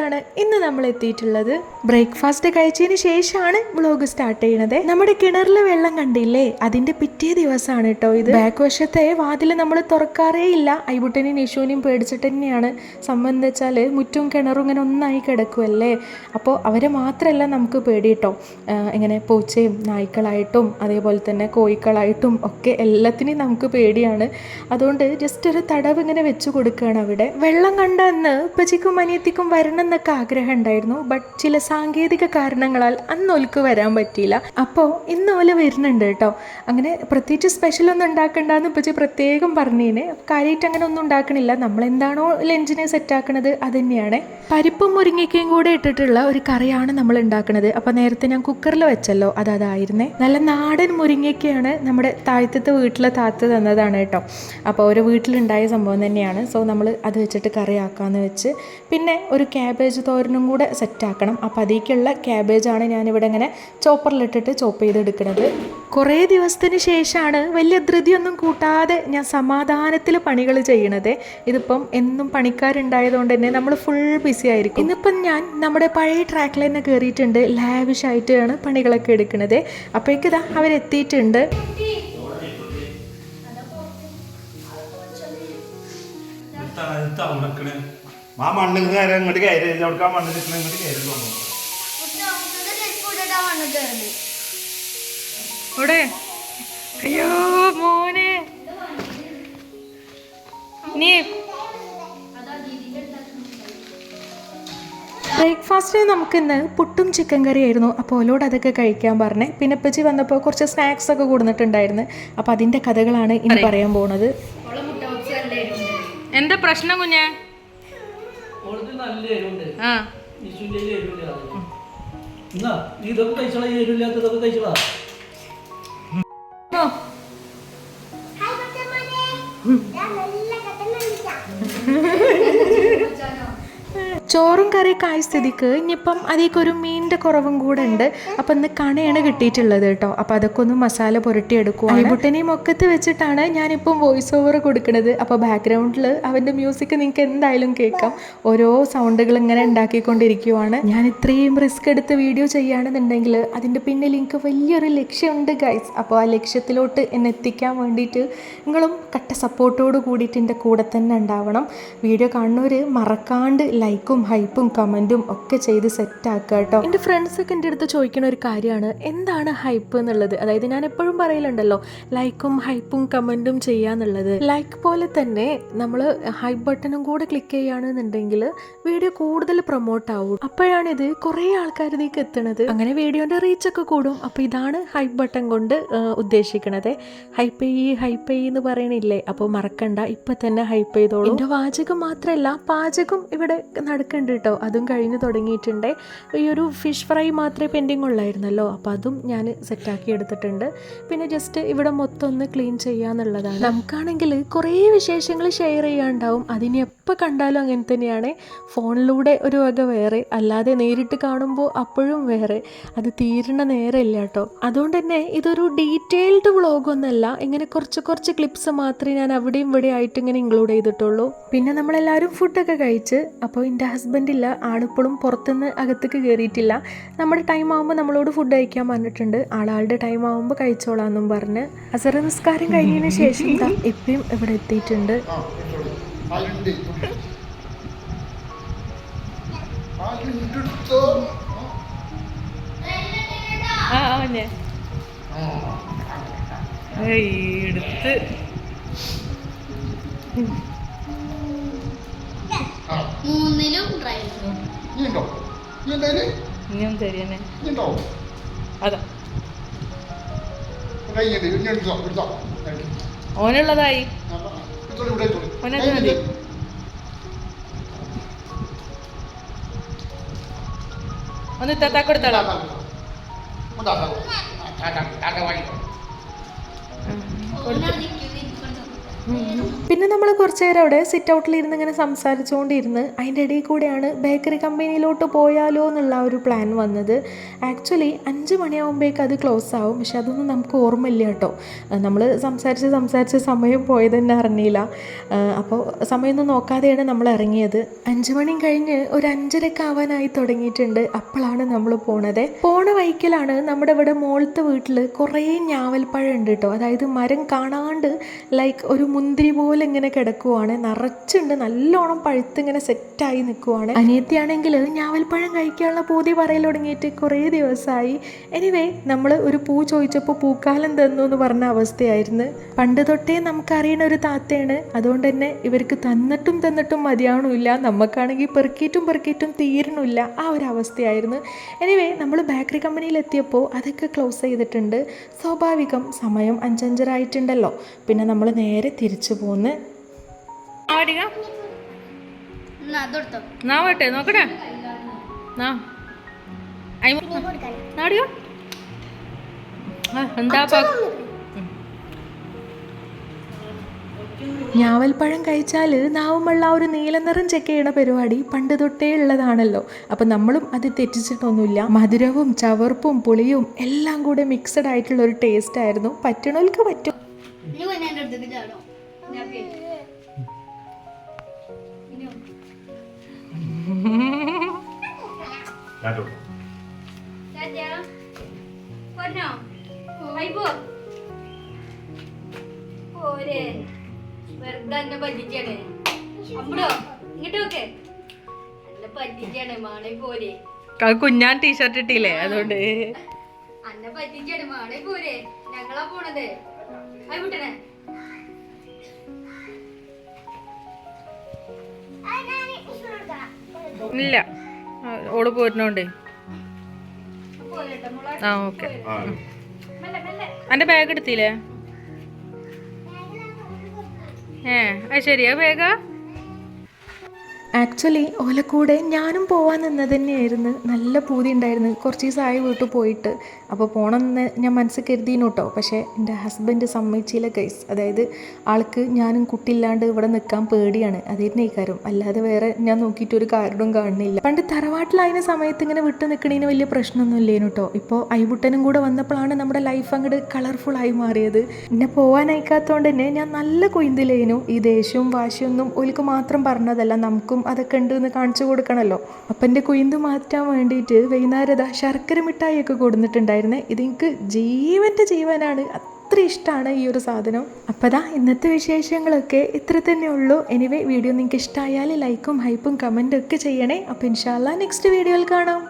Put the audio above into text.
വീട്ടിലാണ് ഇന്ന് നമ്മൾ എത്തിയിട്ടുള്ളത്. ബ്രേക്ക്ഫാസ്റ്റ് കഴിച്ചതിന് ശേഷമാണ് വ്ലോഗ് സ്റ്റാർട്ട് ചെയ്യണത്. നമ്മുടെ കിണറിലെ വെള്ളം കണ്ടില്ലേ, അതിന്റെ പിറ്റേ ദിവസമാണ് കേട്ടോ ഇത്. ബാക്ക് വശത്തെ വാതിൽ നമ്മൾ തുറക്കാറേ ഇല്ല. ഐബുട്ടനെയും നിഷുവിനെയും പേടിച്ചിട്ട് തന്നെയാണ്. സംബന്ധം വെച്ചാൽ മുറ്റും കിണറും ഇങ്ങനെ ഒന്നായി കിടക്കുമല്ലേ. അപ്പോൾ അവരെ മാത്രമല്ല നമുക്ക് പേടി കേട്ടോ. ഇങ്ങനെ പൂച്ചയും നായ്ക്കളായിട്ടും അതേപോലെ തന്നെ കോഴിക്കളായിട്ടും ഒക്കെ എല്ലാത്തിനെയും നമുക്ക് പേടിയാണ്. അതുകൊണ്ട് ജസ്റ്റ് ഒരു തടവ് ഇങ്ങനെ വെച്ചു കൊടുക്കുകയാണ് അവിടെ. വെള്ളം കണ്ട അന്ന് ഉപ്പച്ചിക്കും അനിയത്തിക്കും വരണം എന്നൊക്കെ ആഗ്രഹം ഉണ്ടായിരുന്നു. ബട്ട് ചില സാങ്കേതിക കാരണങ്ങളാൽ അന്ന് ഓൽക്ക് വരാൻ പറ്റിയില്ല. അപ്പോൾ ഇന്ന് ഓല വരുന്നുണ്ട് കേട്ടോ. അങ്ങനെ പ്രത്യേകിച്ച് സ്പെഷ്യലൊന്നും ഉണ്ടാക്കണ്ടെന്ന് ഉപ്പച്ചി പ്രത്യേകം പറഞ്ഞേനെ. കാര്യമായിട്ട് അങ്ങനെ ഒന്നും ഉണ്ടാക്കണില്ല. നമ്മളെന്താണോ ലഞ്ചിനെ സെറ്റാക്കണത് അത് തന്നെയാണ്. പരിപ്പും മുരിങ്ങയ്ക്കയും കൂടെ ഇട്ടിട്ടുള്ള ഒരു കറിയാണ് നമ്മൾ ഉണ്ടാക്കുന്നത്. അപ്പോൾ നേരത്തെ ഞാൻ കുക്കറിൽ വെച്ചല്ലോ, അതായിരുന്നേ. നല്ല നാടൻ മുരിങ്ങയ്ക്കയാണ് നമ്മുടെ താഴത്തെ വീട്ടിലെ താത്ത തന്നതാണ് കേട്ടോ. അപ്പോൾ ഒരു വീട്ടിലുണ്ടായ സംഭവം തന്നെയാണ്. സോ നമ്മൾ അത് വെച്ചിട്ട് കറിയാക്കാമെന്ന് വെച്ച്. പിന്നെ ഒരു ക്യാബേജ് തോരനും കൂടെ സെറ്റാക്കണം. അപ്പോൾ അതിലേക്കുള്ള ക്യാബേജാണ് ഞാനിവിടെ ഇങ്ങനെ ചോപ്പറിലിട്ടിട്ട് ചോപ്പ് ചെയ്തെടുക്കുന്നത്. കുറേ ദിവസത്തിന് ശേഷമാണ് വലിയ ധൃതിയൊന്നും കൂട്ടാതെ ഞാൻ സമാധാനത്തിൽ പണികൾ ചെയ്യണത്. ഇതിപ്പം എന്നും പണിക്കാരുണ്ടായതുകൊണ്ട് തന്നെ നമ്മൾ ഫുൾ ബിസി ആയിരിക്കും. ഇന്നിപ്പം ഞാൻ നമ്മുടെ പഴയ ട്രാക്കിൽ തന്നെ കയറിയിട്ടുണ്ട്. ലാവിഷായിട്ടാണ് പണികളൊക്കെ എടുക്കുന്നത്. അപ്പോഴേക്കിതാ അവരെത്തിയിട്ടുണ്ട്. അയ്യോ മോനെ, നീ ബ്രേക്ക്ഫാസ്റ്റിന് നമുക്കിന്ന് പുട്ടും ചിക്കൻ കറി ആയിരുന്നു. അപ്പോൾ ഓലോട് അതൊക്കെ കഴിക്കാൻ പറഞ്ഞേ. പിന്നെ ഉപ്പച്ചി വന്നപ്പോൾ കുറച്ച് സ്നാക്സ് ഒക്കെ കൊടുത്തിട്ടുണ്ടായിരുന്നു. അപ്പോൾ അതിൻ്റെ കഥകളാണ് ഇനി പറയാൻ പോകുന്നത്. എന്താ പ്രശ്നം കുഞ്ഞേ? ചോറും കറിയൊക്കെ ആയ സ്ഥിതിക്ക് ഇനിയിപ്പം അതിലേക്ക് ഒരു മീനിൻ്റെ കുറവും കൂടെ ഉണ്ട്. അപ്പം ഇന്ന് കണയാണ് കിട്ടിയിട്ടുള്ളത് കേട്ടോ. അപ്പം അതൊക്കെ ഒന്ന് മസാല പുരട്ടിയെടുക്കുക. ഐബുട്ടനെയും ഒക്കത്ത് വെച്ചിട്ടാണ് ഞാനിപ്പം വോയിസ് ഓവർ കൊടുക്കുന്നത്. അപ്പോൾ ബാക്ക്ഗ്രൗണ്ടിൽ അവൻ്റെ മ്യൂസിക് നിങ്ങൾക്ക് എന്തായാലും കേൾക്കാം. ഓരോ സൗണ്ടുകൾ ഇങ്ങനെ ഉണ്ടാക്കിക്കൊണ്ടിരിക്കുവാണ്. ഞാൻ ഇത്രയും റിസ്ക് എടുത്ത് വീഡിയോ ചെയ്യുകയാണെന്നുണ്ടെങ്കിൽ അതിൻ്റെ പിന്നിൽ എനിക്ക് വലിയൊരു ലക്ഷ്യമുണ്ട് ഗൈസ്. അപ്പോൾ ആ ലക്ഷ്യത്തിലോട്ട് എന്നെ എത്തിക്കാൻ വേണ്ടിയിട്ട് നിങ്ങളും കട്ട സപ്പോർട്ടോട് കൂടിയിട്ട് എൻ്റെ കൂടെ തന്നെ ഉണ്ടാവണം. വീഡിയോ കാണുന്നവർ മറക്കാണ്ട് ലൈക്കും ഹൈപ്പും കമൻറ്റും ഒക്കെ ചെയ്ത് സെറ്റാക്കുക കേട്ടോ. എൻ്റെ ഫ്രണ്ട്സൊക്കെ എൻ്റെ അടുത്ത് ചോദിക്കുന്ന ഒരു കാര്യമാണ് എന്താണ് ഹൈപ്പ് എന്നുള്ളത്. അതായത് ഞാൻ എപ്പോഴും പറയലുണ്ടല്ലോ ലൈക്കും ഹൈപ്പും കമൻറ്റും ചെയ്യാന്നുള്ളത്. ലൈക്ക് പോലെ തന്നെ നമ്മൾ ഹൈപ്പ് ബട്ടണും കൂടെ ക്ലിക്ക് ചെയ്യുകയാണെന്നുണ്ടെങ്കിൽ വീഡിയോ കൂടുതൽ പ്രൊമോട്ട് ആവും. അപ്പോഴാണിത് കുറേ ആൾക്കാരിലേക്ക് എത്തണത്. അങ്ങനെ വീഡിയോൻ്റെ റീച്ചൊക്കെ കൂടും. അപ്പോൾ ഇതാണ് ഹൈപ്പ് ബട്ടൺ കൊണ്ട് ഉദ്ദേശിക്കണത്. ഹൈപ്പ് എന്ന് പറയണില്ലേ. അപ്പോൾ മറക്കണ്ട, ഇപ്പം തന്നെ ഹൈപ്പ് ചെയ്തോളൂ. എൻ്റെ വാചകം മാത്രമല്ല പാചകം ഇവിടെ നടക്കുന്നുണ്ട് കേട്ടോ. അതും കഴിഞ്ഞ് തുടങ്ങിയിട്ടുണ്ട്. ഈ ഒരു ഫിഷ് ഫ്രൈ മാത്രമേ പെൻഡിങ് ഉള്ളായിരുന്നല്ലോ. അപ്പോൾ അതും ഞാൻ സെറ്റാക്കി എടുത്തിട്ടുണ്ട്. പിന്നെ ജസ്റ്റ് ഇവിടെ മൊത്തം ഒന്ന് ക്ലീൻ ചെയ്യാന്നുള്ളതാണ്. നമുക്കാണെങ്കിൽ കുറേ വിശേഷങ്ങൾ ഷെയർ ചെയ്യാനുണ്ടാവും. അതിന് എപ്പോൾ കണ്ടാലും അങ്ങനെ തന്നെയാണ്. ഫോണിലൂടെ ഒരു വക വേറെ, അല്ലാതെ നേരിട്ട് കാണുമ്പോൾ അപ്പോഴും വേറെ. അത് തീരണ നേരമില്ല കേട്ടോ. അതുകൊണ്ട് തന്നെ ഇതൊരു ഡീറ്റെയിൽഡ് വ്ളോഗൊന്നുമല്ല. ഇങ്ങനെ കുറച്ച് ക്ലിപ്സ് മാത്രമേ ഞാൻ അവിടെയും ഇവിടെ ആയിട്ട് ഇങ്ങനെ ഇൻക്ലൂഡ് ചെയ്തിട്ടുള്ളൂ. പിന്നെ നമ്മളെല്ലാവരും ഫുഡൊക്കെ കഴിച്ച്. അപ്പോൾ എൻ്റെ ഹസ്ബൻഡില്ല, ആളിപ്പോഴും പുറത്തുനിന്ന് അകത്തേക്ക് കയറിയിട്ടില്ല. നമ്മുടെ ടൈം ആകുമ്പോൾ നമ്മളോട് ഫുഡ് കഴിക്കാൻ പറഞ്ഞിട്ടുണ്ട്. ആളുടെ ടൈം ആകുമ്പോൾ കഴിച്ചോളാന്നും പറഞ്ഞ് അസർ നിസ്കാരം കഴിഞ്ഞതിന് ശേഷം ഇപ്പം ഇവിടെ എത്തിയിട്ടുണ്ട്. എടുത്ത് മൂന്നിലും അതാ ഓനുള്ളതായി ഓനത് മതി. ഒന്ന് കൊടുത്താളാം. പിന്നെ നമ്മൾ കുറച്ച് നേരം അവിടെ സിറ്റ് ഔട്ടിലിരുന്ന് ഇങ്ങനെ സംസാരിച്ചുകൊണ്ടിരുന്ന് അതിൻ്റെ ഇടയിൽ കൂടെയാണ് ബേക്കറി കമ്പനിയിലോട്ട് പോയാലോ എന്നുള്ള ഒരു പ്ലാൻ വന്നത്. ആക്ച്വലി 5 മണിയാകുമ്പോഴേക്ക് അത് ക്ലോസ് ആവും. പക്ഷെ അതൊന്നും നമുക്ക് ഓർമ്മയില്ല കേട്ടോ. നമ്മൾ സംസാരിച്ച് സമയം പോയത് തന്നെ അറിഞ്ഞില്ല. അപ്പോൾ സമയമൊന്നും നോക്കാതെയാണ് നമ്മൾ ഇറങ്ങിയത്. 5 മണി കഴിഞ്ഞ് ഒരു 5:30 ആവാനായി തുടങ്ങിയിട്ടുണ്ട്. അപ്പോഴാണ് നമ്മൾ പോണ വഴിക്കലാണ് നമ്മുടെ ഇവിടെ മോളത്തെ വീട്ടിൽ കുറേ ഞാവൽപ്പഴം ഉണ്ട് കേട്ടോ. അതായത് മരം കാണാണ്ട് ലൈക്ക് ഒരു മുന്തിരി പോലെ ഇങ്ങനെ കിടക്കുവാണ്, നിറച്ചുണ്ട്, നല്ലോണം പഴുത്തിങ്ങനെ സെറ്റായി നിൽക്കുവാണ്. അനിയത്തിയാണെങ്കിൽ ഞാവൽപ്പഴം കഴിക്കാനുള്ള പൂതി പറയൽ തുടങ്ങിയിട്ട് കുറേ ദിവസമായി. എനിവേ നമ്മൾ ഒരു പൂ ചോദിച്ചപ്പോൾ പൂക്കാലം തന്നു എന്ന് പറഞ്ഞ അവസ്ഥയായിരുന്നു. പണ്ട് തൊട്ടേ നമുക്കറിയണ ഒരു താത്തയാണ്. അതുകൊണ്ട് തന്നെ ഇവർക്ക് തന്നിട്ടും മതിയാവണമില്ല, നമുക്കാണെങ്കിൽ പെറുക്കിയിട്ടും തീരണമില്ല, ആ ഒരു അവസ്ഥയായിരുന്നു. എനിവേ നമ്മൾ ബേക്കറി കമ്പനിയിൽ എത്തിയപ്പോൾ അതൊക്കെ ക്ലോസ് ചെയ്തിട്ടുണ്ട്. സ്വാഭാവികം, സമയം 5:05 ആയിട്ടുണ്ടല്ലോ. പിന്നെ നമ്മൾ നേരെ തിരിച്ചു പോന്ന്. നോക്കട്ടെ എന്താ ഞാവൽപ്പഴം കഴിച്ചാൽ നാവുമുള്ള ആ ഒരു നീല നിറം ചെക്ക് ചെയ്യണ പരിപാടി പണ്ട് തൊട്ടേ ഉള്ളതാണല്ലോ. അപ്പം നമ്മളും അത് തെറ്റിച്ചിട്ടൊന്നുമില്ല. മധുരവും ചവർപ്പും പുളിയും എല്ലാം കൂടെ മിക്സഡ് ആയിട്ടുള്ള ഒരു ടേസ്റ്റ് ആയിരുന്നു. പറ്റണവർക്ക് പറ്റും. വെറുതെ പറ്റിച്ചാണ് അമ്മടോ ഇങ്ങോട്ടൊക്കെ അന്നെ പറ്റിച്ചാണ് മാണേ പോരെ. കുഞ്ഞാൻ ടീഷർട്ട് ഇട്ടില്ലേ, അതുകൊണ്ട് അന്നെ പറ്റിച്ചാണ് മാണേ പോരെ. ഞങ്ങളാ പോണത്. ആയിട്ടനെ ഇല്ല, ഓള് പോരുന്നോണ്ട്. ആ ഓക്കെ. എൻ്റെ ബാഗ് എടുത്തില്ലേ? അത് ശരിയാ ബാഗാ? ആക്ച്വലി ഓലക്കൂടെ ഞാനും പോകാൻ നിന്നത് തന്നെയായിരുന്നു. നല്ല പൂതി ഉണ്ടായിരുന്നു. കുറച്ച് ദിവസമായി വീട്ടിൽ പോയിട്ട്. അപ്പോൾ പോകണമെന്ന് ഞാൻ മനസ്സിൽ കരുതിയിരുന്നു കേട്ടോ. പക്ഷേ എൻ്റെ ഹസ്ബൻഡ് സമ്മതിച്ചില്ല ഗൈസ്. അതായത് ആൾക്ക് ഞാനും കുട്ടിയില്ലാണ്ട് ഇവിടെ നിൽക്കാൻ പേടിയാണ്. അതിന് ഈ കാര്യം, അല്ലാതെ വേറെ ഞാൻ നോക്കിയിട്ടൊരു കാരണവും കാണുന്നില്ല. പണ്ട് തറവാട്ടിലായതിന സമയത്ത് ഇങ്ങനെ വിട്ട് നിൽക്കണതിന് വലിയ പ്രശ്നമൊന്നും ഇല്ലേനു കേട്ടോ. ഇപ്പോൾ ഐബുട്ടനും കൂടെ വന്നപ്പോഴാണ് നമ്മുടെ ലൈഫ് അങ്ങോട്ട് കളർഫുള്ളായി മാറിയത്. എന്നെ പോകാൻ അയക്കാത്തതുകൊണ്ട് തന്നെ ഞാൻ നല്ല കൊയ്തില്ലേനു. ഈ ദേഷ്യവും വാശിയൊന്നും ഓൽക്ക് മാത്രം പറഞ്ഞതല്ല, നമുക്കും അതൊക്കെ ഉണ്ട് എന്ന് കാണിച്ചു കൊടുക്കണമല്ലോ. അപ്പം എൻ്റെ കുയിന്ത് മാറ്റാൻ വേണ്ടിയിട്ട് വൈകുന്നേരം ശർക്കര മിഠായിയൊക്കെ കൊടുത്തിട്ടുണ്ടായിരുന്നേ. ഇതെനിക്ക് ജീവനാണ്, അത്ര ഇഷ്ടമാണ് ഈ ഒരു സാധനം. അപ്പോൾ ദാ ഇന്നത്തെ വിശേഷങ്ങളൊക്കെ ഇത്ര തന്നെ ഉള്ളൂ. എനിവേ വീഡിയോ നിങ്ങൾക്ക് ഇഷ്ടമായാൽ ലൈക്കും ഹൈപ്പും കമൻറ്റും ഒക്കെ ചെയ്യണേ. അപ്പോൾ ഇൻഷാ അല്ലാഹ് നെക്സ്റ്റ് വീഡിയോയിൽ കാണാം.